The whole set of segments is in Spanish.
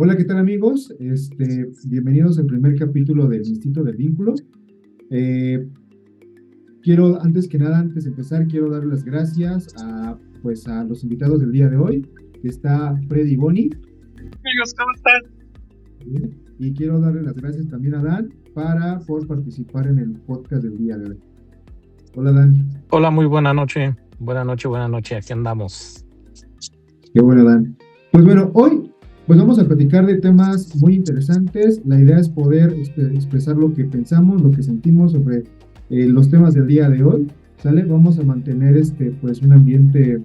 Hola, ¿qué tal amigos? Bienvenidos al primer capítulo del Instinto del Vínculo. Eh, antes que nada, antes de empezar, quiero dar las gracias a los invitados del día de hoy, que está Freddy y Bonnie, Amigos, ¿cómo están? y quiero darle las gracias también a Dan por participar en el podcast del día de hoy. Hola, Dan. Hola, muy buena noche. Buena noche, buena noche. Aquí andamos. Qué bueno, Dan. Pues bueno, hoy vamos a platicar de temas muy interesantes. La idea es poder expresar lo que pensamos, lo que sentimos sobre los temas del día de hoy. ¿Sale? Vamos a mantener pues un ambiente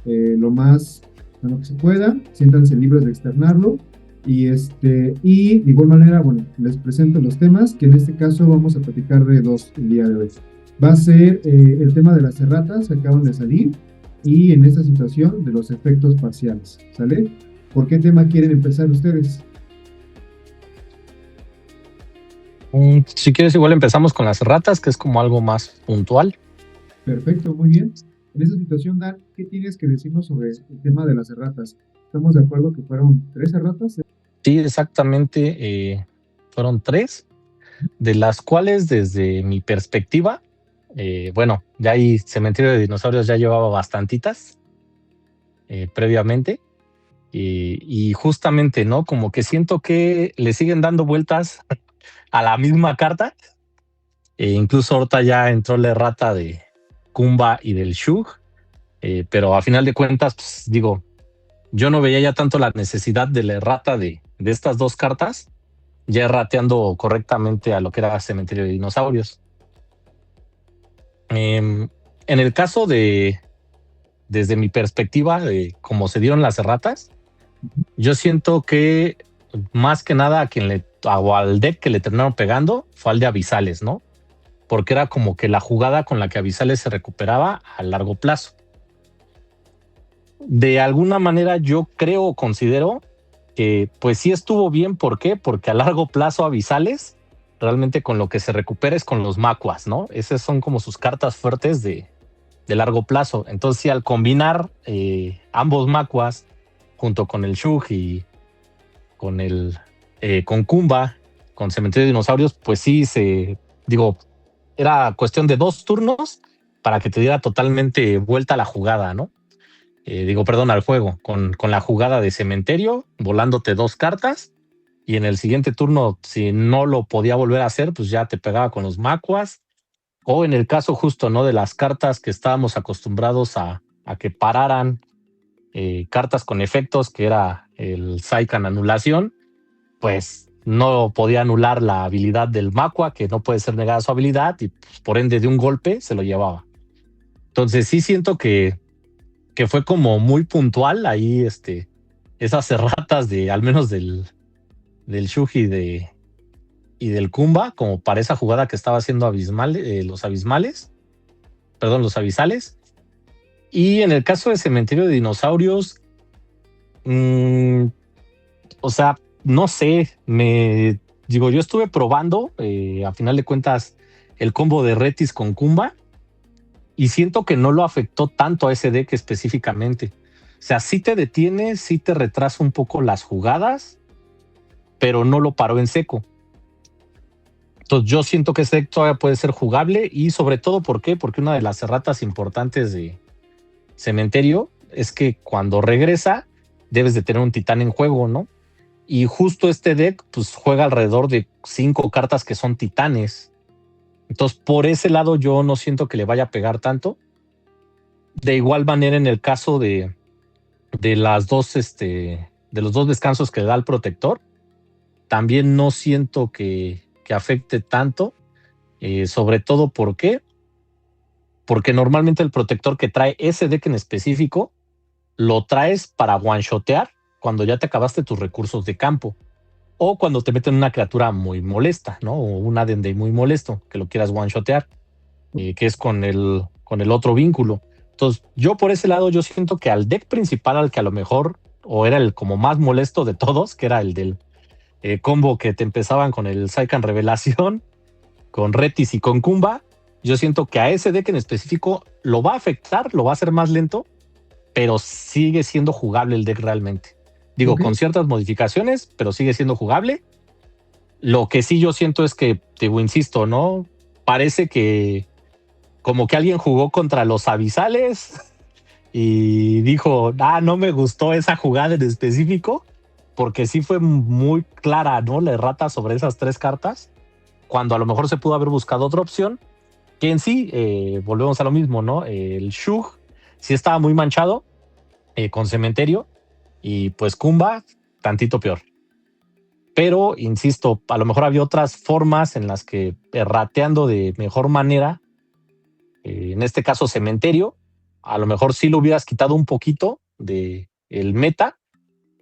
lo más sano que se pueda. Siéntanse libres de externarlo. Y de igual manera, bueno, les presento los temas, que en este caso vamos a platicar de dos el día de hoy. Va a ser el tema de las erratas que acaban de salir y en esta situación de los efectos parciales, ¿sale? ¿Por qué tema quieren empezar ustedes? Si quieres, igual empezamos con las ratas, que es como algo más puntual. Perfecto, muy bien. En esta situación, Dan, ¿qué tienes que decirnos sobre el tema de las erratas? ¿Estamos de acuerdo que fueron 3 erratas? Sí, exactamente. Fueron 3, de las cuales desde mi perspectiva, bueno, ya ahí Cementerio de Dinosaurios ya llevaba bastantitas previamente. Y justamente, ¿no? Como que siento que le siguen dando vueltas a la misma carta. Incluso ahorita ya entró la errata de Kumba y del Shug, pero a final de cuentas, pues, digo, yo no veía ya tanto la necesidad de la errata de estas dos cartas, ya rateando correctamente a lo que era Cementerio de Dinosaurios. En el caso desde mi perspectiva, de cómo se dieron las erratas, yo siento que más que nada o al deck que le terminaron pegando fue al de Avisales, ¿no? Porque era como que la jugada con la que Avisales se recuperaba a largo plazo. De alguna manera yo creo o considero que pues sí estuvo bien. ¿Por qué? Porque a largo plazo Avisales realmente con lo que se recupera es con los Macuas, ¿no? Esas son como sus cartas fuertes de largo plazo. Entonces, sí, al combinar ambos Macuas junto con el Shug y con Kumba, con Cementerio de Dinosaurios, pues sí, era cuestión de 2 turnos para que te diera totalmente vuelta la jugada, ¿no? Perdón, al juego, con la jugada de Cementerio, volándote 2 cartas, y en el siguiente turno, si no lo podía volver a hacer, pues ya te pegaba con los Macuas, o en el caso justo, ¿no? De las cartas que estábamos acostumbrados a que pararan, cartas con efectos, que era el Saikan Anulación, pues no podía anular la habilidad del Macua, que no puede ser negada su habilidad, y pues, por ende de un golpe se lo llevaba. Entonces sí siento que fue como muy puntual ahí esas erratas de al menos del Shuji y del Kumba, como para esa jugada que estaba haciendo los avisales. Y en el caso de Cementerio de Dinosaurios, o sea, no sé, yo estuve probando, a final de cuentas, el combo de Retis con Kumba, y siento que no lo afectó tanto a ese deck específicamente. O sea, sí te detiene, sí te retrasa un poco las jugadas, pero no lo paró en seco. Entonces yo siento que ese deck todavía puede ser jugable, y sobre todo, ¿por qué? Porque una de las erratas importantes de Cementerio es que cuando regresa debes de tener un titán en juego, ¿no? Y justo este deck pues juega alrededor de 5 cartas que son titanes. Entonces por ese lado yo no siento que le vaya a pegar tanto. De igual manera en el caso de las dos, de los dos descansos que da el protector, también no siento que afecte tanto. Sobre todo, ¿por qué? Porque normalmente el protector que trae ese deck en específico lo traes para one-shotear cuando ya te acabaste tus recursos de campo, o cuando te meten una criatura muy molesta, ¿no? O un Adendei muy molesto que lo quieras one-shotear, que es con el otro vínculo. Entonces, yo por ese lado, yo siento que al deck principal, al que a lo mejor, o era el como más molesto de todos, que era el del combo que te empezaban con el Saikan Revelación, con Retis y con Kumba, yo siento que a ese deck en específico lo va a afectar, lo va a hacer más lento, pero sigue siendo jugable el deck realmente. Digo, Ok. con ciertas modificaciones, pero sigue siendo jugable. Lo que sí yo siento es que, digo, insisto, ¿no? Parece que como que alguien jugó contra los abisales y dijo, no me gustó esa jugada en específico, porque sí fue muy clara, ¿no? La errata sobre esas 3 cartas, cuando a lo mejor se pudo haber buscado otra opción, que en sí, volvemos a lo mismo, ¿no? El Shug sí estaba muy manchado, con Cementerio, y pues Kumba, tantito peor. Pero, insisto, a lo mejor había otras formas en las que rateando de mejor manera, en este caso Cementerio, a lo mejor sí lo hubieras quitado un poquito de el meta,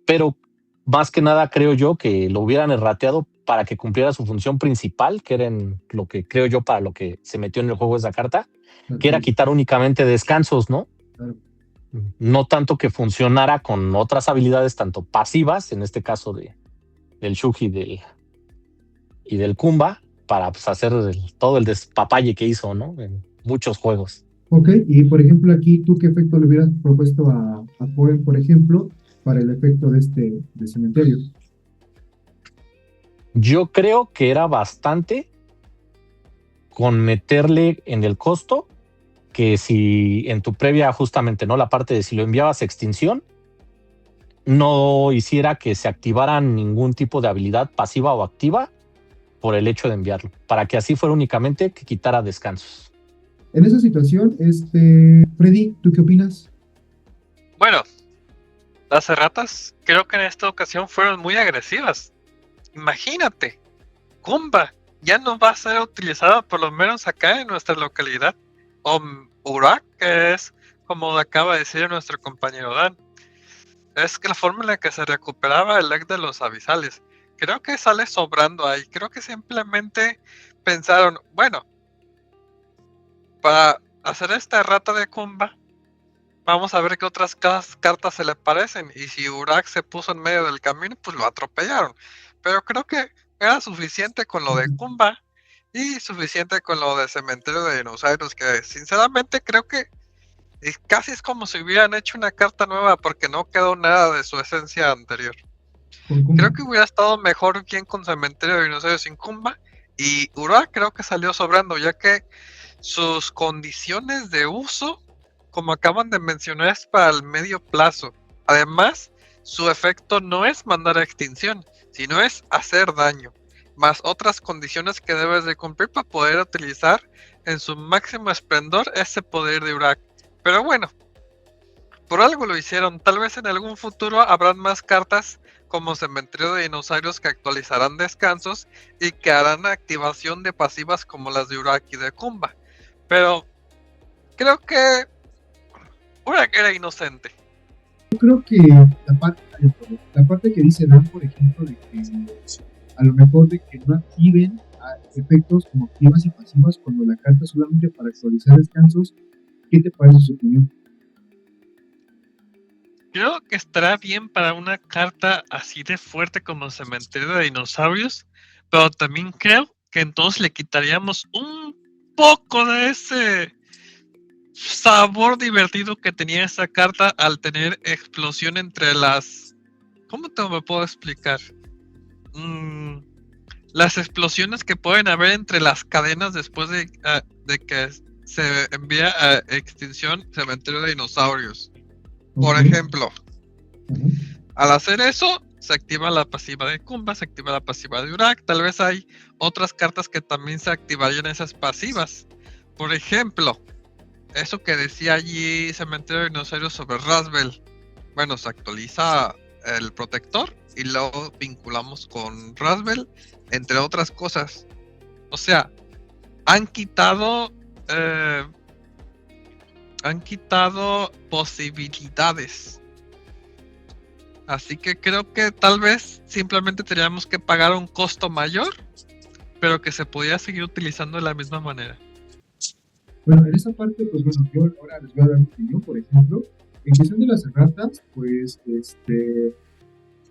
pero más que nada creo yo que lo hubieran errateado para que cumpliera su función principal, que era en lo que creo yo para lo que se metió en el juego esa carta, que era Naturaleza, quitar únicamente descansos, ¿no? claro. No tanto que funcionara con otras habilidades, tanto pasivas, en este caso del Shugi y del Kumba, para pues, hacer todo el despapalle que hizo, ¿no? En muchos juegos. Ok, y por ejemplo aquí, ¿tú qué efecto le hubieras propuesto a Poen, por ejemplo, para el efecto de cementerio? Yo creo que era bastante con meterle en el costo que si en tu previa justamente, ¿no? La parte de si lo enviabas a extinción, no hiciera que se activaran ningún tipo de habilidad pasiva o activa por el hecho de enviarlo, para que así fuera únicamente que quitara descansos. En esa situación, Freddy, ¿tú qué opinas? Bueno, las erratas creo que en esta ocasión fueron muy agresivas. Imagínate, Kumba ya no va a ser utilizada por lo menos acá en nuestra localidad. O Urak, que es como acaba de decir nuestro compañero Dan. Es que la forma en la que se recuperaba el deck de los abisales. Creo que sale sobrando ahí. Creo que simplemente pensaron, bueno, para hacer esta errata de Kumba, vamos a ver qué otras cartas se le parecen. Y si Urak se puso en medio del camino, pues lo atropellaron. Pero creo que era suficiente con lo de Kumba y suficiente con lo de Cementerio de Dinosaurios. Que sinceramente creo que casi es como si hubieran hecho una carta nueva porque no quedó nada de su esencia anterior. Con Creo Kumba. que hubiera estado mejor bien con Cementerio de Dinosaurios sin Kumba. Y Urak creo que salió sobrando, ya que sus condiciones de uso, como acaban de mencionar, es para el medio plazo. Además, su efecto no es mandar a extinción, sino es hacer daño, más otras condiciones que debes de cumplir para poder utilizar en su máximo esplendor ese poder de Urak. Pero bueno, por algo lo hicieron. Tal vez en algún futuro habrán más cartas como Cementerio de Dinosaurios que actualizarán descansos y que harán activación de pasivas como las de Urak y de Kumba. Pero creo que Urak era inocente. Yo creo que la parte que dice Dan, por ejemplo, de que a lo mejor de que no activen efectos como activas y pasivas cuando la carta es solamente para actualizar descansos, ¿qué te parece su opinión? Creo que estará bien para una carta así de fuerte como Cementerio de Dinosaurios, pero también creo que entonces le quitaríamos un poco de ese sabor divertido que tenía esa carta al tener explosión entre las... ¿Cómo te me puedo explicar? Las explosiones que pueden haber entre las cadenas después de que se envía a extinción Cementerio de Dinosaurios. Por Ok. ejemplo, Ajá. al hacer eso, se activa la pasiva de Kumba, se activa la pasiva de Urak. Tal vez hay otras cartas que también se activarían esas pasivas. Por ejemplo, eso que decía allí Cementerio de Dinosaurios sobre Rasbel. Bueno, se actualiza el protector y lo vinculamos con Rasbel, entre otras cosas. O sea, han quitado posibilidades. Así que creo que tal vez simplemente teníamos que pagar un costo mayor, pero que se podía seguir utilizando de la misma manera. Bueno, en esa parte, pues bueno, yo ahora les voy a dar mi opinión, por ejemplo. En cuestión de las erratas, pues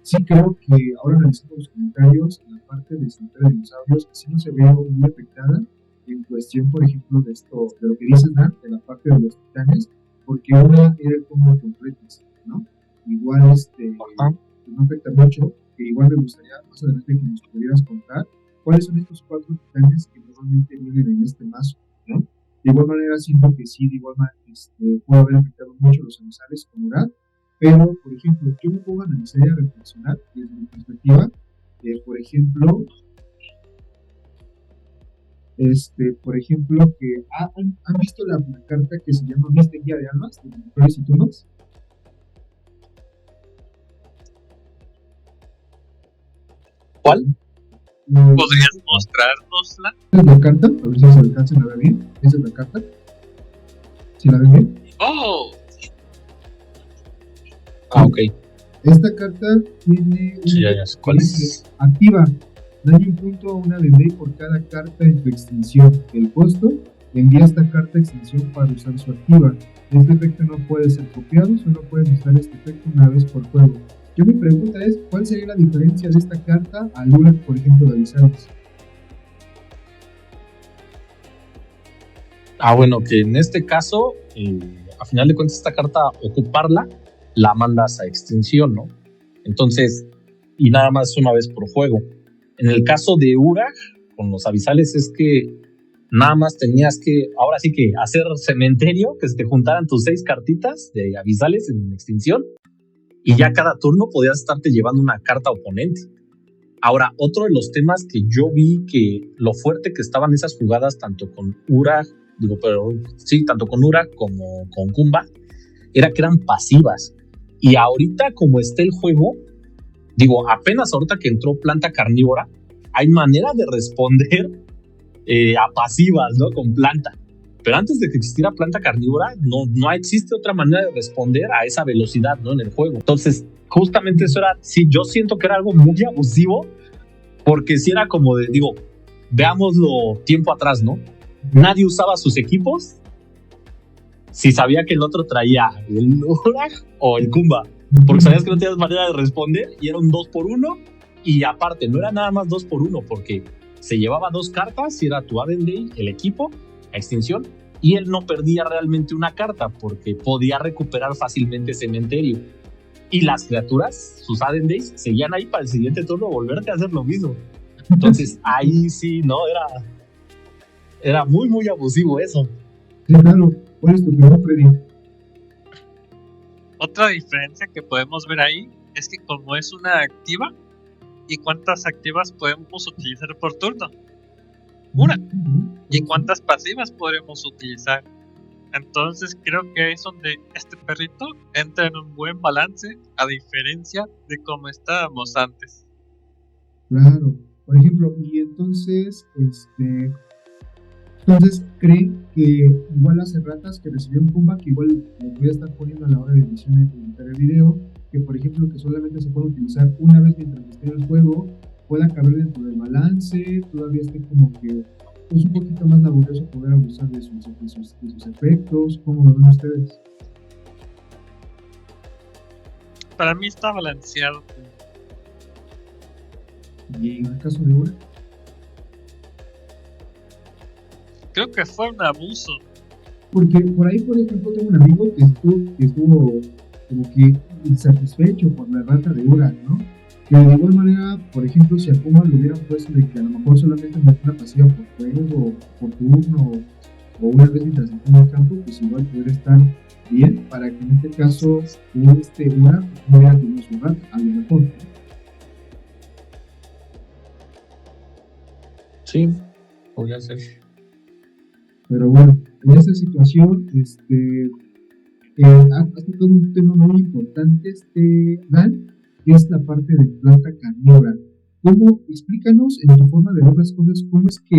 sí creo que ahora analizando los comentarios, la parte de Cementerio de Dinosaurios sí no se ve muy afectada en cuestión, por ejemplo, de esto, de lo que dices, Dan, de la parte de los titanes, porque una era el combo completo, ¿no? Igual, Ajá. no afecta mucho, que igual me gustaría más adelante que nos pudieras contar cuáles son estos 4 titanes que normalmente vienen en este mazo, ¿no? De igual manera, siento que sí, de igual manera, puede haber afectado mucho los abisales con Urad, pero, por ejemplo, yo me puedo analizar y a reflexionar desde mi perspectiva, por ejemplo, que ¿han visto la carta que se llama Miste Guía de Almas, de Flores y Tumbas? ¿Cuál? ¿Podrías mostrárnosla? Esa es la carta, a ver si se alcanza a ver bien. Esa es la carta. ¿Sí la ven bien? ¡Oh! Ok. Esta carta tiene Sí, ya sé cuál es. activa. Daño un punto a una Vendée por cada carta en tu extinción. El costo, envía esta carta a extinción para usar su activa. Este efecto no puede ser copiado, solo puedes usar este efecto una vez por juego. Yo mi pregunta es, ¿cuál sería la diferencia de esta carta al Urak, por ejemplo, de Abisales? Bueno, que en este caso, a final de cuentas, esta carta, ocuparla, la mandas a extinción, ¿no? Entonces, y nada más una vez por juego. En el caso de Urag, con los abisales, es que nada más tenías que, ahora sí que hacer cementerio, que se te juntaran tus 6 cartitas de abisales en extinción, y ya cada turno podías estarte llevando una carta oponente. Ahora, otro de los temas que yo vi que lo fuerte que estaban esas jugadas, tanto con Urag, tanto con Urag como con Kumba, era que eran pasivas. Y ahorita, como está el juego, apenas ahorita que entró planta carnívora, hay manera de responder a pasivas, ¿no? Con planta. Pero antes de que existiera planta carnívora, no existe otra manera de responder a esa velocidad, ¿no? En el juego. Entonces, justamente eso era, sí, yo siento que era algo muy abusivo, porque si era como de, veámoslo tiempo atrás, ¿no? Nadie usaba sus equipos si sabía que el otro traía el Urag o el Kumba, porque sabías que no tenías manera de responder y era un 2x1, y aparte no era nada más 2x1 porque se llevaba 2 cartas y era tu Adendei, el equipo, a extinción, y él no perdía realmente una carta porque podía recuperar fácilmente cementerio, y las criaturas, sus Adendeis, seguían ahí para el siguiente turno volverte a hacer lo mismo. Entonces ahí sí, ¿no? Era muy muy abusivo eso. Sí, claro. ¿Cuál es tu opinión, Freddy? Otra diferencia que podemos ver ahí es que como es una activa, ¿y cuántas activas podemos utilizar por turno? Una. ¿Y cuántas pasivas podremos utilizar? Entonces creo que es donde este perrito entra en un buen balance, a diferencia de cómo estábamos antes. Claro. Por ejemplo, y entonces, creen que igual las erratas que recibió un Kumba, que igual les voy a estar poniendo a la hora de edición de editar el video, que por ejemplo que solamente se puede utilizar una vez mientras esté en el juego, pueda caber dentro del balance, todavía esté como que es un poquito más laborioso poder abusar de sus efectos. ¿Cómo lo ven ustedes? Para mí está balanceado. Y en el caso de Urag, creo que fue un abuso. Porque por ahí, por ejemplo, tengo un amigo que estuvo como que insatisfecho por la errata de Urag, ¿no? Que de igual manera, por ejemplo, si a Kuma lo hubieran puesto de que a lo mejor solamente mete una pasiva por juego, por turno, o una vez mientras esté en el campo, pues igual pudiera estar bien para que en este caso Urag no hubiera tenido su errata, a lo mejor, ¿no? Sí, podría ser. Pero bueno, en esta situación, ha tocado un tema muy importante, Dan, que es la parte de planta carnívora. Explícanos en tu forma de ver las cosas, cómo es que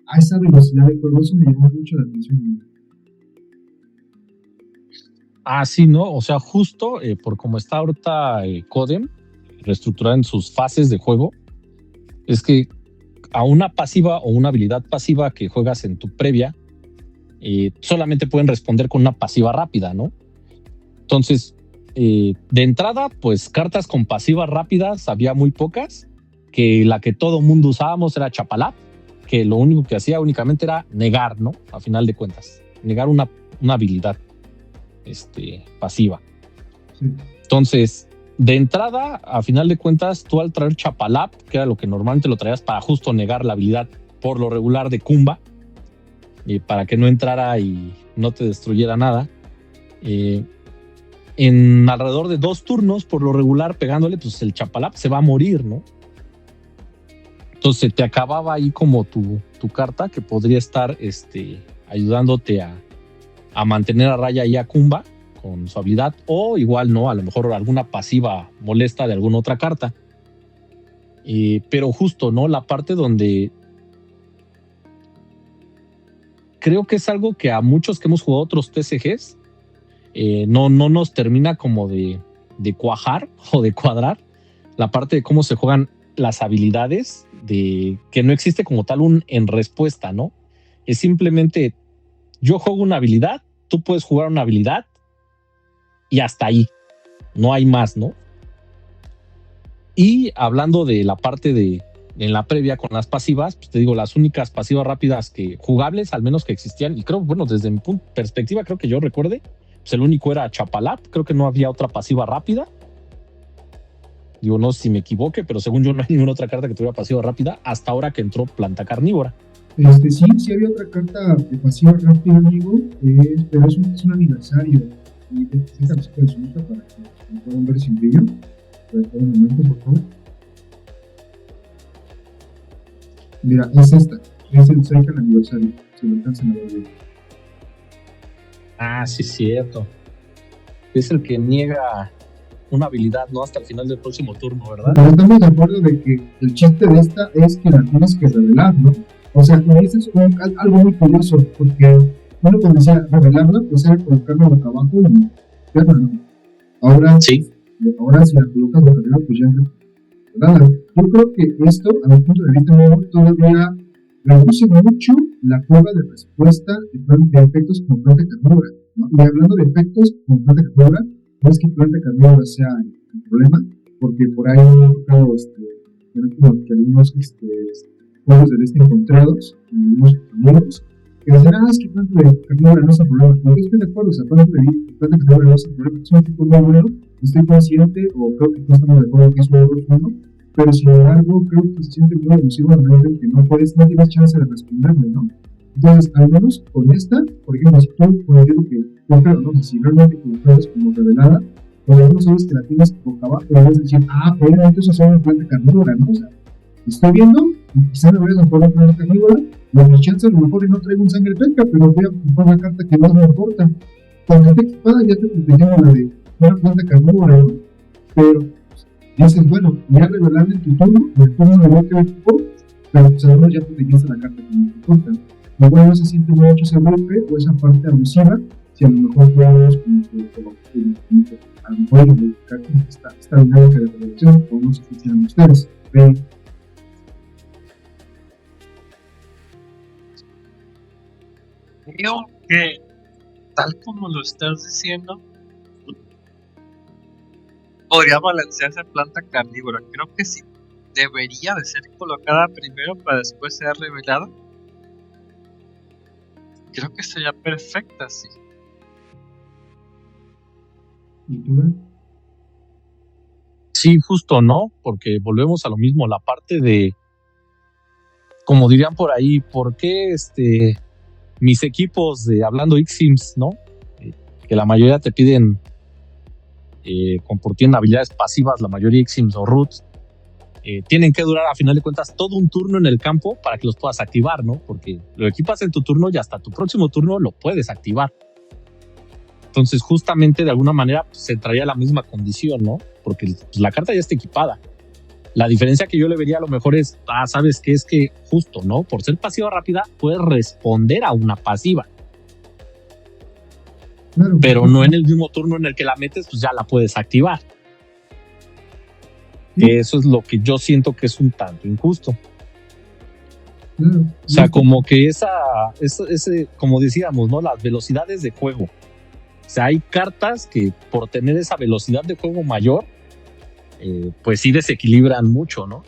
a esa velocidad de juego, eso me llamó mucho la atención. Sí, ¿no? O sea, justo por como está ahorita Codem, reestructurada en sus fases de juego, es que a una pasiva o una habilidad pasiva que juegas en tu previa, solamente pueden responder con una pasiva rápida, ¿no? Entonces, de entrada, pues cartas con pasivas rápidas había muy pocas, que la que todo mundo usábamos era Chapalab, que lo único que hacía únicamente era negar, ¿no? A final de cuentas, negar una habilidad pasiva. Sí. Entonces, de entrada, a final de cuentas, tú al traer Chapalap, que era lo que normalmente lo traías para justo negar la habilidad por lo regular de Kumba, para que no entrara y no te destruyera nada, en alrededor de 2 turnos, por lo regular, pegándole, pues el Chapalap se va a morir, ¿no? Entonces te acababa ahí como tu carta que podría estar ayudándote a mantener a raya ahí a Kumba con su habilidad, o igual no, a lo mejor alguna pasiva molesta de alguna otra carta. Pero justo, ¿no? La parte donde creo que es algo que a muchos que hemos jugado otros TCGs no nos termina como de cuajar o de cuadrar, la parte de cómo se juegan las habilidades, de que no existe como tal un en respuesta, ¿no? Es simplemente yo juego una habilidad, tú puedes jugar una habilidad y hasta ahí, no hay más, ¿no? Y hablando de la parte en la previa con las pasivas, pues te digo, las únicas pasivas rápidas que jugables, al menos que existían, y creo, bueno, desde mi perspectiva, creo que yo recuerde, pues el único era Chapalap, creo que no había otra pasiva rápida. Digo, no sé si me equivoque, pero según yo no hay ninguna otra carta que tuviera pasiva rápida hasta ahora que entró Planta Carnívora. Sí había otra carta de pasiva rápida, amigo, pero es un aniversario. Y déjame sacar su nota para que lo puedan ver sin brillo. Un momento, por favor. Mira, es esta. Es el Cycle aniversario. Si lo alcanzan a ver bien. Ah, sí, cierto. Es el que niega una habilidad, ¿no? Hasta el final del próximo turno, ¿verdad? Pero estamos de acuerdo de que el chiste de esta es que la tienes que revelar, ¿no? O sea, eso es algo muy curioso, porque uno cuando decía revelarla, pues era colocarla boca abajo y verla, ¿no? Ahora, sí. Ahora si la colocas boca arriba, pues ya no. Nada. Yo creo que esto, a mi punto de vista, no, todavía reduce mucho la curva de respuesta de efectos como planta carnívora, ¿no? Y hablando de efectos como planta carnívora, no es que planta carnívora sea el problema, porque por ahí han tocado algunos juegos de este encontrados, algunos amigos, que dicen, es que planta carnívora no es el problema. Yo estoy de acuerdo, o sea, planta carnívora no es el problema, es un tipo muy bueno, estoy consciente, o creo que no estamos de acuerdo que es uno, pero sin embargo creo que se siente muy abusivo al momento en que no tienes chance de responderme, ¿no? Entonces, al menos con esta, por ejemplo, si tú, como digo que yo creo, ¿no? Si realmente colocas como revelada, pues no sabes que la tienes boca abajo, pero vas a decir, probablemente eso sea una planta carnívora, ¿no? O sea, estoy viendo, y quizá me vayas a jugar una planta carnívora, y a mi chance a lo mejor no traigo un sangre pesca, pero voy a comprar una carta que más me importa. Cuando esté equipada ya te protegieron la de una planta carnívora, ¿no? Pero dices, bueno, ya revelarle en tu turno, en el turno de otro equipo, pero pues al menos ya protegiste la carta que me importa. Igual no se siente mucho ese golpe o esa parte abusiva, si a lo mejor podemos como que a lo mejor modificar esta dinámica de relación, o no sé qué quieran ustedes. Creo que, tal como lo estás diciendo, podría balancearse planta carnívora. Creo que sí debería de ser colocada primero para después ser revelada. Creo que sería perfecta, sí. ¿Y tú, Dan? Sí, justo, ¿no? Porque volvemos a lo mismo, la parte de, como dirían por ahí, ¿por qué mis equipos hablando X-Sims, ¿no? Que la mayoría te piden, tienen habilidades pasivas, la mayoría X-Sims o Roots, tienen que durar a final de cuentas todo un turno en el campo para que los puedas activar, ¿no? Porque lo equipas en tu turno y hasta tu próximo turno lo puedes activar. Entonces, justamente de alguna manera pues, se traía la misma condición, ¿no? Porque pues, la carta ya está equipada. La diferencia que yo le vería a lo mejor es, ¿sabes qué? Es que justo, ¿no? Por ser pasiva rápida, puedes responder a una pasiva. Claro, pero no en el mismo turno en el que la metes, pues ya la puedes activar. Que eso es lo que yo siento que es un tanto injusto. O sea, como que ese, como decíamos, ¿no? Las velocidades de juego. O sea, hay cartas que por tener esa velocidad de juego mayor, pues sí desequilibran mucho, ¿no?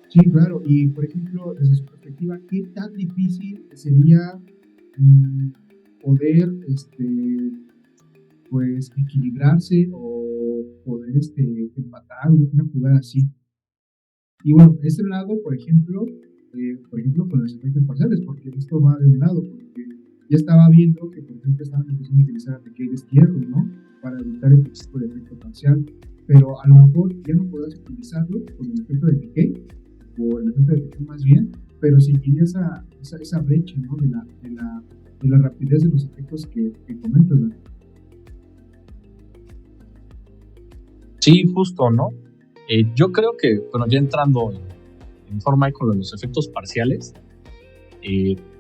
Sí, claro. Y, por ejemplo, desde su perspectiva, ¿qué tan difícil sería poder pues equilibrarse o poder empatar una jugada así. Y bueno, ese lado, por ejemplo, con los efectos parciales, porque esto va de un lado, porque ya estaba viendo que, por ejemplo, estaban empezando a utilizar decay destierro, ¿no? Para evitar este tipo de efecto parcial, pero a lo mejor ya no podrás utilizarlo con el efecto de decay, o el efecto de decay más bien, pero seguiría esa brecha, ¿no? De la rapidez de los efectos que comentas, ¿no? Sí, justo, ¿no? Yo creo que, bueno, ya entrando en forma con los efectos parciales,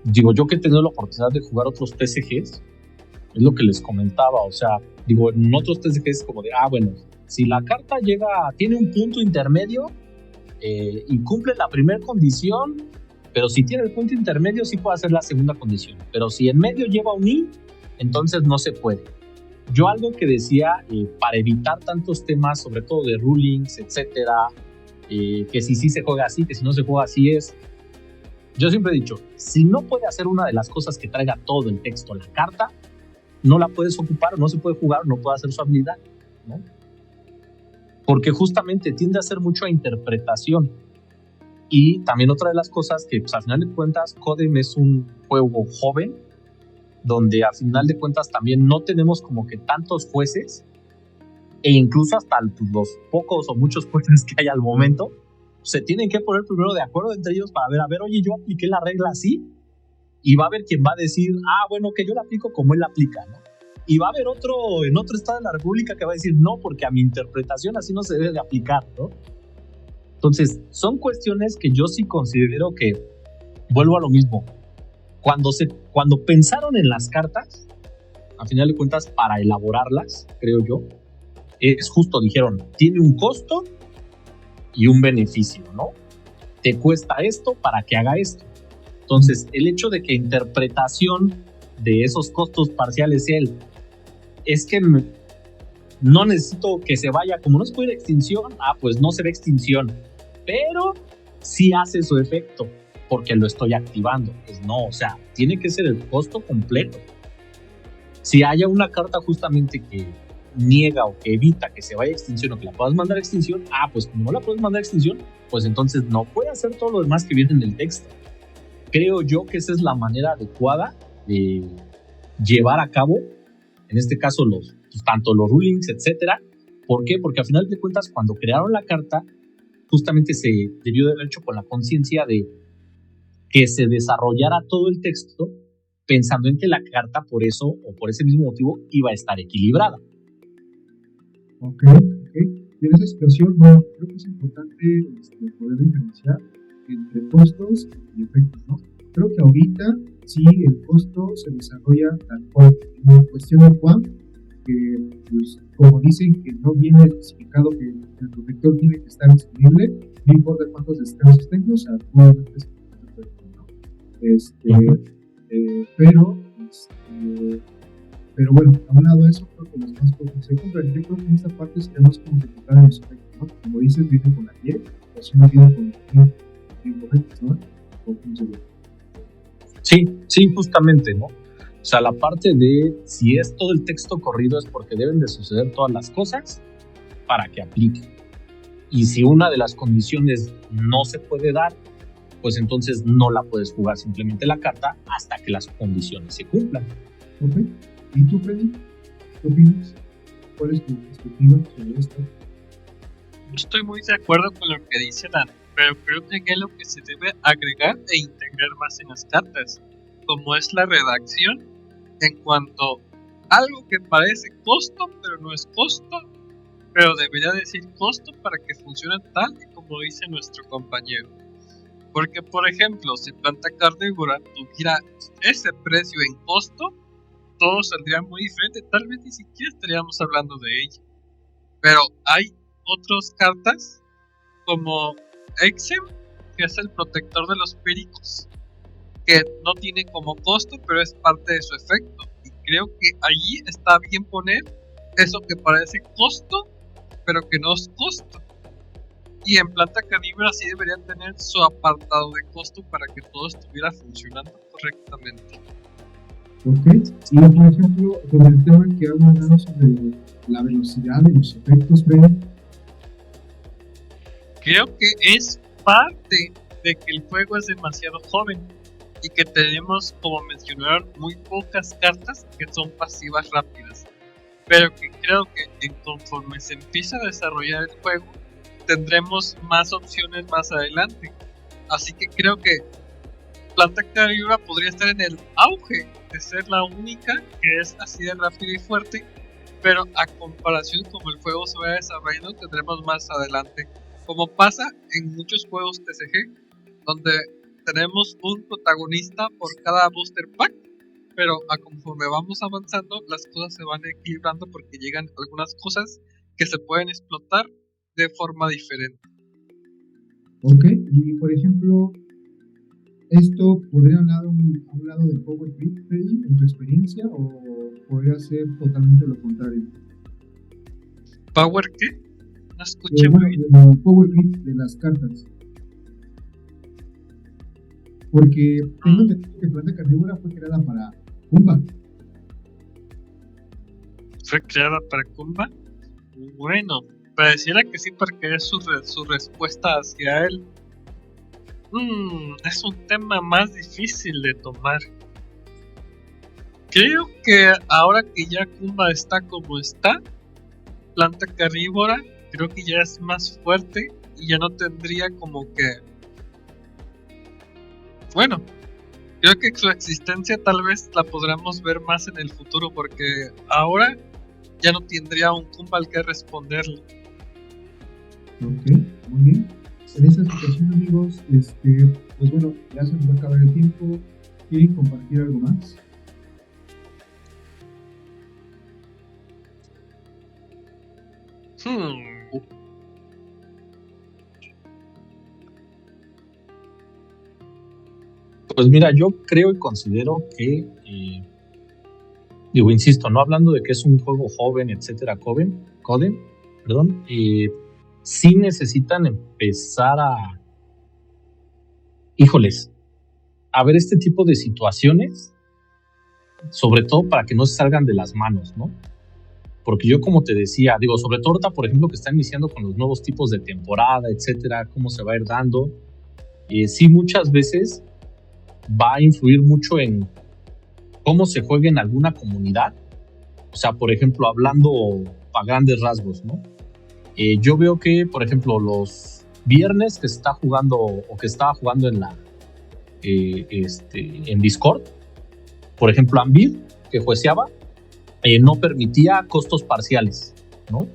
yo que he tenido la oportunidad de jugar otros TCGs, es lo que les comentaba, o sea, en otros TCGs como de, bueno, si la carta tiene un punto intermedio y cumple la primera condición, pero si tiene el punto intermedio sí puede hacer la segunda condición, pero si en medio lleva un I, entonces no se puede. Yo algo que decía, para evitar tantos temas, sobre todo de rulings, etcétera, que si sí se juega así, que si no se juega así yo siempre he dicho, si no puede hacer una de las cosas que traiga todo el texto, la carta, no la puedes ocupar, no se puede jugar, no puede hacer su habilidad, ¿no? Porque justamente tiende a ser mucho a interpretación. Y también otra de las cosas que, pues, al final de cuentas, Codem es un juego joven, donde al final de cuentas también no tenemos como que tantos jueces, e incluso hasta los pocos o muchos jueces que hay al momento, se tienen que poner primero de acuerdo entre ellos para ver, oye, yo apliqué la regla así, y va a haber quien va a decir, bueno, que yo la aplico como él la aplica, ¿no? Y va a haber otro en otro estado de la República que va a decir, no, porque a mi interpretación así no se debe de aplicar, ¿no? Entonces, son cuestiones que yo sí considero que, vuelvo a lo mismo, cuando pensaron en las cartas, a final de cuentas, para elaborarlas, creo yo, es justo, dijeron, tiene un costo y un beneficio, ¿no? Te cuesta esto para que haga esto. Entonces, el hecho de que interpretación de esos costos parciales es que no necesito que se vaya, como no se puede ir a extinción, pues no se ve extinción, pero sí hace su efecto porque lo estoy activando. Pues no, o sea, tiene que ser el costo completo. Si haya una carta justamente que niega o que evita que se vaya a extinción o que la puedas mandar a extinción, pues como no la puedes mandar a extinción, pues entonces no puede hacer todo lo demás que viene en el texto. Creo yo que esa es la manera adecuada de llevar a cabo, en este caso, tanto los rulings, etcétera. ¿Por qué? Porque al final de cuentas, cuando crearon la carta, justamente se debió de haber hecho con la conciencia de que se desarrollara todo el texto pensando en que la carta por eso o por ese mismo motivo iba a estar equilibrada. Ok. Y en esa situación, bueno, creo que es importante poder diferenciar entre costos y efectos, ¿no? Creo que ahorita sí el costo se desarrolla tal cual. En cuestión de QAM, que pues como dicen que no viene especificado que el protector tiene que estar disponible, no importa cuántos descansos tenga, o sea, obviamente es perfecto, ¿no? Pero bueno, a un lado de eso, creo que los más costos se compran. Yo creo que en esta parte sería más como que tocar los efectos, ¿no? Como dices, viene con la 10, o si no viene con los efectos, ¿no? Sí, justamente, ¿no? O sea, la parte de si es todo el texto corrido es porque deben de suceder todas las cosas para que aplique. Y si una de las condiciones no se puede dar, pues entonces no la puedes jugar simplemente la carta hasta que las condiciones se cumplan. Ok. ¿Y tú, Freddy? ¿Qué opinas? ¿Cuál es tu perspectiva sobre esto? Yo estoy muy de acuerdo con lo que dice Dan, pero creo que es lo que se debe agregar e integrar más en las cartas, como es la redacción en cuanto a algo que parece costo, pero no es costo, pero debería decir costo para que funcione tal y como dice nuestro compañero. Porque, por ejemplo, si Planta Carnívora tuviera ese precio en costo, todo saldría muy diferente, tal vez ni siquiera estaríamos hablando de ella. Pero hay otras cartas como Exem, que es el protector de los pericos, que no tiene como costo, pero es parte de su efecto. Y creo que allí está bien poner eso que parece costo, pero que no es costo. Y en Planta Carnívora sí debería tener su apartado de costo para que todo estuviera funcionando correctamente. ¿Ok? Y por ejemplo, con el tema que hablan hablado sobre la velocidad de los efectos, Freddy. Creo que es parte de que el juego es demasiado joven y que tenemos, como mencionaron, muy pocas cartas que son pasivas rápidas. Pero que creo que conforme se empieza a desarrollar el juego, tendremos más opciones más adelante. Así que creo que Planta Carnívora podría estar en el auge de ser la única que es así de rápida y fuerte, pero a comparación como el juego se va desarrollando tendremos más adelante, como pasa en muchos juegos TCG, donde tenemos un protagonista por cada booster pack, pero a conforme vamos avanzando las cosas se van equilibrando porque llegan algunas cosas que se pueden explotar de forma diferente. Ok, y por ejemplo, ¿esto podría hablar a un lado del Power Creep, Freddy, en tu experiencia, o podría ser totalmente lo contrario? ¿Power qué? No escuché muy bien. El Power Creep de las cartas. Porque tengo entendido que Planta Carnívora fue creada para Kumba. ¿Fue creada para Kumba? Bueno, pareciera que sí, porque es su respuesta hacia él. Es un tema más difícil de tomar. Creo que ahora que ya Kumba está como está, Planta Carnívora creo que ya es más fuerte y ya no tendría como que... Bueno, creo que su existencia tal vez la podremos ver más en el futuro, porque ahora ya no tendría un Kumba al que responderle. Ok, muy bien. En esta situación, amigos, pues bueno, ya se nos va a acabar el tiempo. ¿Quieren compartir algo más? Pues mira, yo creo y considero que, insisto, no hablando de que es un juego joven, etcétera, Coden, perdón, sí necesitan empezar a ver este tipo de situaciones, sobre todo para que no se salgan de las manos, ¿no? Porque yo, como te decía, sobre todo ahorita, por ejemplo, que está iniciando con los nuevos tipos de temporada, etcétera, cómo se va a ir dando, sí, muchas veces va a influir mucho en cómo se juega en alguna comunidad. O sea, por ejemplo, hablando a grandes rasgos, ¿no? Yo veo que, por ejemplo, los viernes que se está jugando o que estaba jugando en Discord, por ejemplo, Ambir, que jueceaba, no permitía costos parciales, ¿no?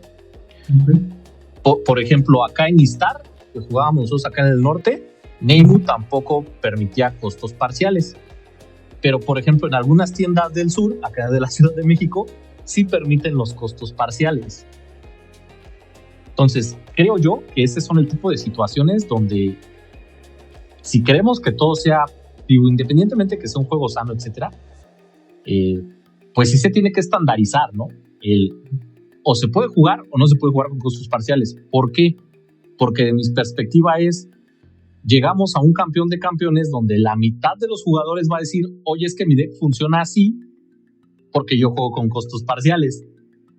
Por ejemplo, acá en Istar, que jugábamos nosotros acá en el norte, Neimu tampoco permitía costos parciales. Pero, por ejemplo, en algunas tiendas del sur, acá de la Ciudad de México, sí permiten los costos parciales. Entonces, creo yo que ese son el tipo de situaciones donde, si queremos que todo sea, independientemente que sea un juego sano, etcétera, pues sí se tiene que estandarizar, ¿no? O se puede jugar o no se puede jugar con costos parciales. ¿Por qué? Porque de mi perspectiva llegamos a un campeón de campeones donde la mitad de los jugadores va a decir, oye, es que mi deck funciona así porque yo juego con costos parciales.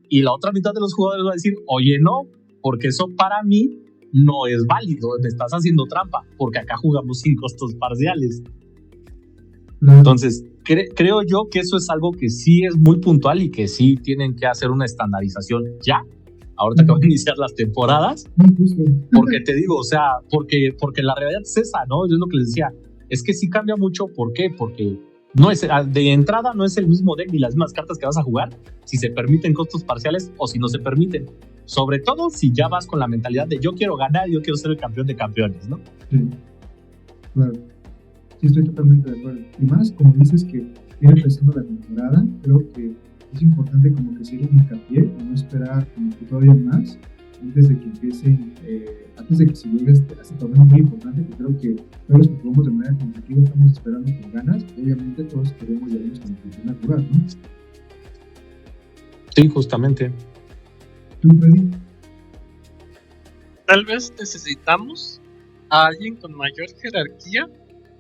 Y la otra mitad de los jugadores va a decir, oye, no, porque eso para mí no es válido, me estás haciendo trampa, porque acá jugamos sin costos parciales. Entonces, creo yo que eso es algo que sí es muy puntual y que sí tienen que hacer una estandarización ya, ahorita que van a iniciar las temporadas, porque te digo, o sea, porque la realidad es esa, ¿no? Es lo que les decía, es que sí cambia mucho. ¿Por qué? Porque no es, de entrada no es el mismo deck ni las mismas cartas que vas a jugar, si se permiten costos parciales o si no se permiten. Sobre todo si ya vas con la mentalidad de yo quiero ganar, yo quiero ser el campeón de campeones, ¿no? Sí, claro. Sí, estoy totalmente de acuerdo. Y más, como dices que viene empezando la temporada, creo que es importante como que hacer un hincapié y no esperar como que todavía más antes de que empiecen, antes de que se llegue a este torneo muy importante, que creo que todos los que jugamos de manera competitiva estamos esperando con ganas. Obviamente todos queremos llevarnos con el natural, ¿no? Sí, justamente. ¿Tú, Freddy? Tal vez necesitamos a alguien con mayor jerarquía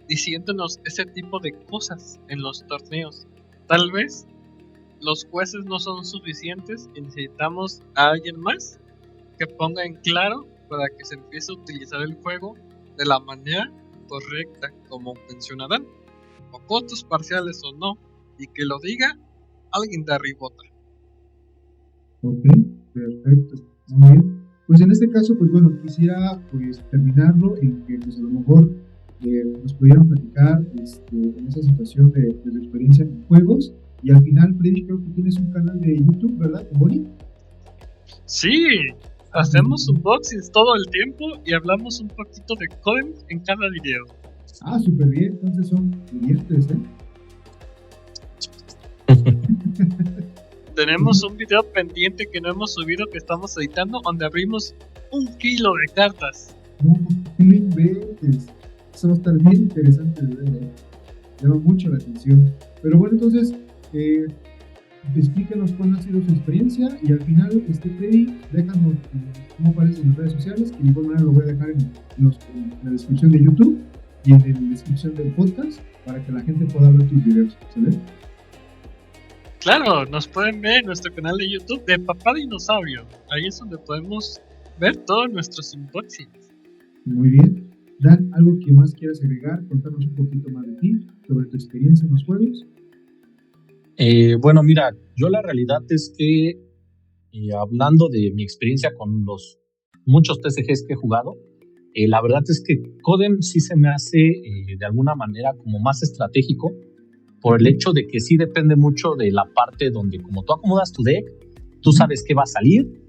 diciéndonos ese tipo de cosas en los torneos. tal vez los jueces no son suficientes y necesitamos a alguien más que ponga en claro para que se empiece a utilizar el juego de la manera correcta, como mencionarán, o costos parciales o no, y que lo diga alguien de arribota. Ok, perfecto, muy bien. Pues en este caso, pues bueno, quisiera pues terminarlo en que pues a lo mejor nos pudieran platicar en esa situación de su experiencia en juegos. Y al final, Freddy, creo que tienes un canal de YouTube, ¿verdad? ¿Con Bonnie? Sí, hacemos unboxings todo el tiempo y hablamos un poquito de Codem en cada video. Ah, súper bien, entonces son clientes, ¿eh? Tenemos un video pendiente que no hemos subido, que estamos editando, donde abrimos 1 kilo de cartas. No, no inventes. Eso va a estar bien interesante de ver, ¿eh? Llama mucho la atención. Pero bueno, entonces, explícanos cuál ha sido su experiencia y al final, Freddy, déjanos cómo aparece en las redes sociales, que de igual manera lo voy a dejar en la descripción de YouTube y en la descripción del podcast para que la gente pueda ver tus videos, ¿sale? Claro, nos pueden ver en nuestro canal de YouTube de Papá Dinosaurio. Ahí es donde podemos ver todos nuestros unboxings. Muy bien. Dan, ¿algo que más quieras agregar? Contarnos un poquito más de ti, sobre tu experiencia en los juegos. Bueno, mira, yo la realidad es que hablando de mi experiencia con los muchos TCGs que he jugado, la verdad es que Codem sí se me hace de alguna manera como más estratégico, por el hecho de que sí depende mucho de la parte donde como tú acomodas tu deck, tú sabes qué va a salir,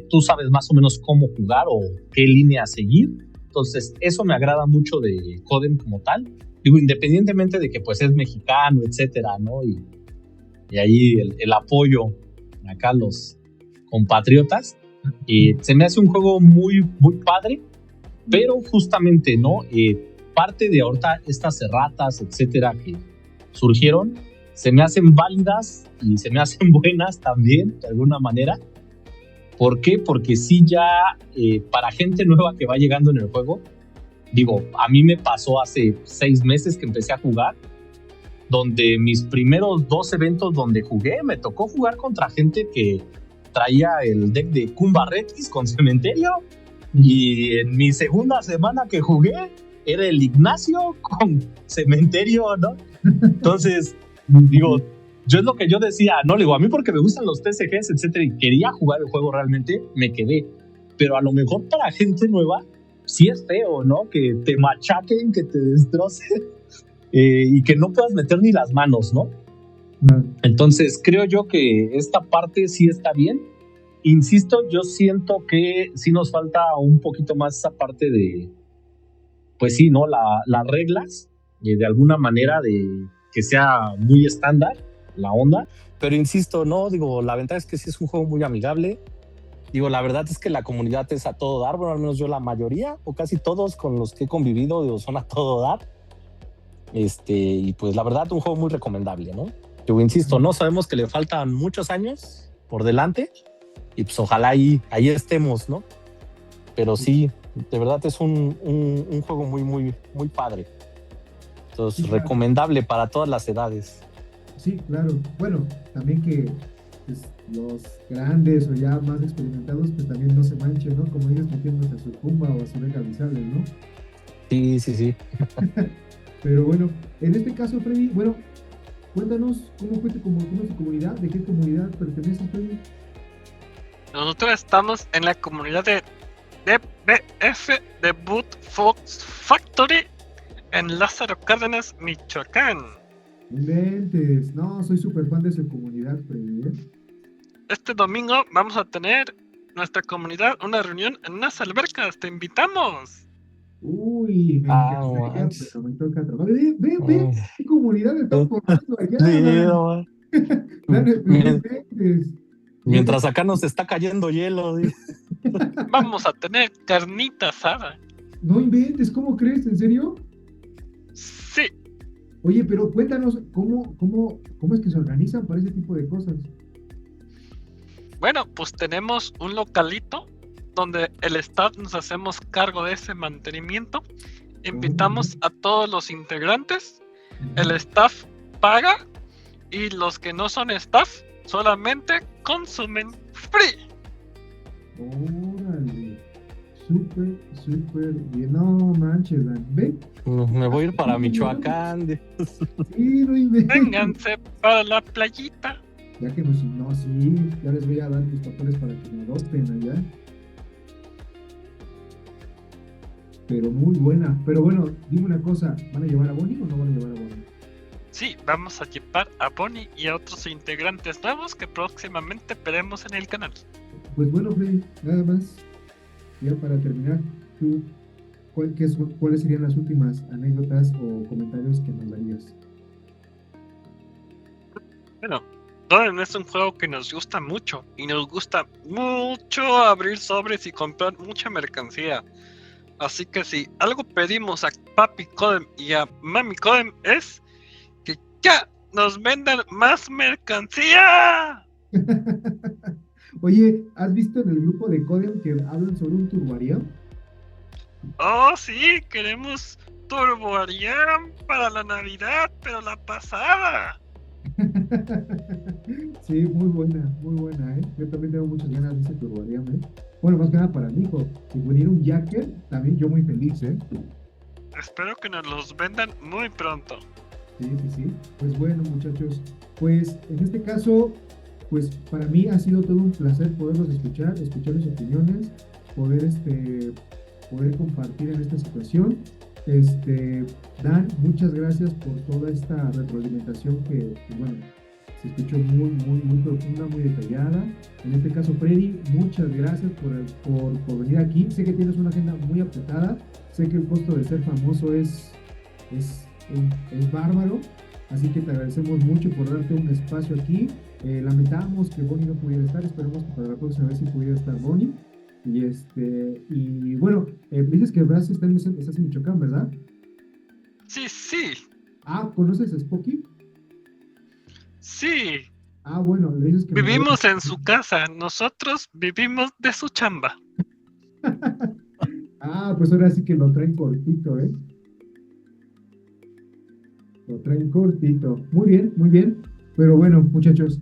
tú sabes más o menos cómo jugar o qué línea seguir. Entonces eso me agrada mucho de Codem como tal. Digo, independientemente de que pues es mexicano, etcétera, ¿no? Y ahí el apoyo acá a los compatriotas. Se me hace un juego muy, muy padre, pero justamente, ¿no? Parte de ahorita estas erratas, etcétera, que surgieron, se me hacen válidas y se me hacen buenas también, de alguna manera. ¿Por qué? Porque sí ya, para gente nueva que va llegando en el juego, digo, a mí me pasó hace 6 meses que empecé a jugar, donde mis primeros 2 eventos donde jugué, me tocó jugar contra gente que traía el deck de Kumba Retis con Cementerio, y en mi segunda semana que jugué era el Ignacio con Cementerio, ¿no? Entonces, digo, yo es lo que yo decía, no, le digo, a mí porque me gustan los TCGs, etcétera, y quería jugar el juego realmente, me quedé. Pero a lo mejor para gente nueva, sí es feo, ¿no? Que te machaquen, que te destrocen, y que no puedas meter ni las manos, ¿no? Entonces, creo yo que esta parte sí está bien. Insisto, yo siento que sí nos falta un poquito más esa parte de, pues sí, ¿no? Las reglas, de alguna manera, de que sea muy estándar la onda. Pero insisto, no, digo, la ventaja es que sí es un juego muy amigable. Digo, la verdad es que la comunidad es a todo dar, bueno, al menos yo la mayoría, o casi todos con los que he convivido, digo, son a todo dar. Y pues la verdad, un juego muy recomendable, ¿no? Yo insisto, no sabemos que le faltan muchos años por delante, y pues ojalá ahí estemos, ¿no? Pero sí, de verdad es un juego muy, muy, muy padre. Entonces, sí, recomendable para todas las edades. Sí, claro. Bueno, también que pues, los grandes o ya más experimentados, pues también no se manchen, ¿no? Como ellos metiéndose a su Kumba o a su deck avisable, ¿no? Sí. Pero bueno, en este caso, Freddy, bueno, cuéntanos cómo fue tu comunidad, de qué comunidad perteneces, Freddy. Nosotros estamos en la comunidad de DBF de Boot Fox Factory en Lázaro Cárdenas, Michoacán. Inventes, no, soy súper fan de su comunidad, Freddy, ¿eh? Este domingo vamos a tener nuestra comunidad una reunión en unas albercas, te invitamos. Uy, me encantaría, pero me toca trabajar. Ve, qué comunidad están formando allá. Sí, mientras acá nos está cayendo hielo. Vamos a tener carnita asada. No inventes, ¿cómo crees? ¿En serio? Sí. Oye, pero cuéntanos, ¿cómo es que se organizan para ese tipo de cosas? Bueno, pues tenemos un localito donde el staff nos hacemos cargo de ese mantenimiento. Invitamos a todos los integrantes. El staff paga y los que no son staff solamente consumen free. Órale. Súper bien. No manches, Dan. ¿Ve? Me voy a ir para Michoacán. Sí, no inventes. Vénganse para la playita. Ya que nos... No, sí. Ya les voy a dar mis papeles para que me adopten allá. Pero muy buena. Pero bueno, dime una cosa. ¿Van a llevar a Bonnie o no van a llevar a Bonnie? Sí, vamos a llevar a Bonnie y a otros integrantes nuevos que próximamente veremos en el canal. Pues bueno, Freddy, nada más. Ya para terminar, tú, ¿cuáles serían las últimas anécdotas o comentarios que nos darías? Bueno, Donen es un juego que nos gusta mucho y nos gusta mucho abrir sobres y comprar mucha mercancía. Así que si algo pedimos a Papi Codem y a Mami Codem es que ya nos vendan más mercancía. Oye, ¿has visto en el grupo de Codem que hablan sobre un Turbarium? Oh, sí, queremos Turbo Ariam para la Navidad, pero la pasada. Sí, muy buena, ¿eh? Yo también tengo muchas ganas de ese Turbarium, ¿eh? Bueno, más que nada para mi hijo. Si pudiera un Jacker, también yo muy feliz, ¿eh? Espero que nos los vendan muy pronto. Sí. Pues bueno, muchachos, pues en este caso, pues para mí ha sido todo un placer poderlos escuchar sus opiniones, poder compartir en esta situación. Dan, muchas gracias por toda esta retroalimentación que, bueno, se escuchó muy profunda, muy detallada. En este caso, Freddy, muchas gracias por venir aquí. Sé que tienes una agenda muy apretada, sé que el costo de ser famoso es bárbaro, así que te agradecemos mucho por darte un espacio aquí. Lamentamos que Bonnie no pudiera estar, esperamos que para la próxima vez sí pudiera estar Bonnie. Y bueno, dices que Brasil estás en Michoacán, ¿verdad? Sí. Ah, ¿conoces a Spocky? Sí, Ah, bueno, le dices que vivimos en su casa, nosotros vivimos de su chamba. Ah, pues ahora sí que lo traen cortito, ¿eh? Lo traen cortito. Muy bien. Pero bueno, muchachos,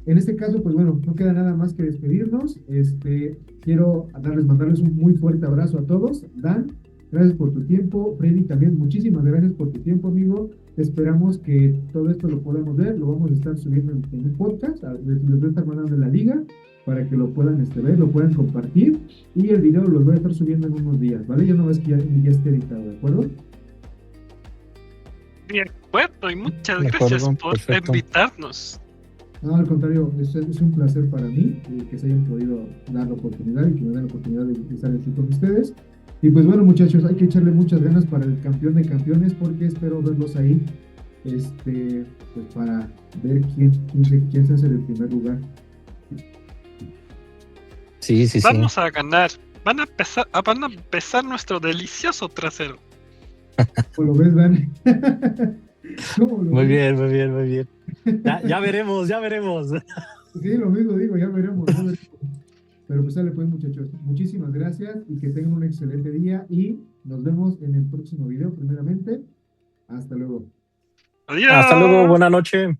en este caso, pues bueno, no queda nada más que despedirnos. Quiero mandarles un muy fuerte abrazo a todos. Dan, gracias por tu tiempo. Freddy, también muchísimas gracias por tu tiempo, amigo. Esperamos que todo esto lo podamos ver. Lo vamos a estar subiendo en un podcast. Les voy a estar mandando en la liga para que lo puedan ver, lo puedan compartir. Y el video los voy a estar subiendo en unos días, ¿vale? Ya no ves que ya esté editado, ¿de acuerdo? De acuerdo, y muchas De gracias acuerdo, por perfecto. invitarnos. No, al contrario, es un placer para mí que se hayan podido dar la oportunidad y que me den la oportunidad de estar aquí con ustedes. Y pues bueno, muchachos, hay que echarle muchas ganas para el campeón de campeones porque espero verlos ahí, pues para ver quién se hace del primer lugar. Sí. Vamos a ganar. Van a besar nuestro delicioso trasero. ¿Cómo lo ves, Dan? ¿Cómo lo Muy ves? bien. Ya veremos. Sí, lo mismo digo, ya veremos. Pero pues sale pues, muchachos, muchísimas gracias y que tengan un excelente día y nos vemos en el próximo video primeramente. Hasta luego. Adiós. Hasta luego, buena noche.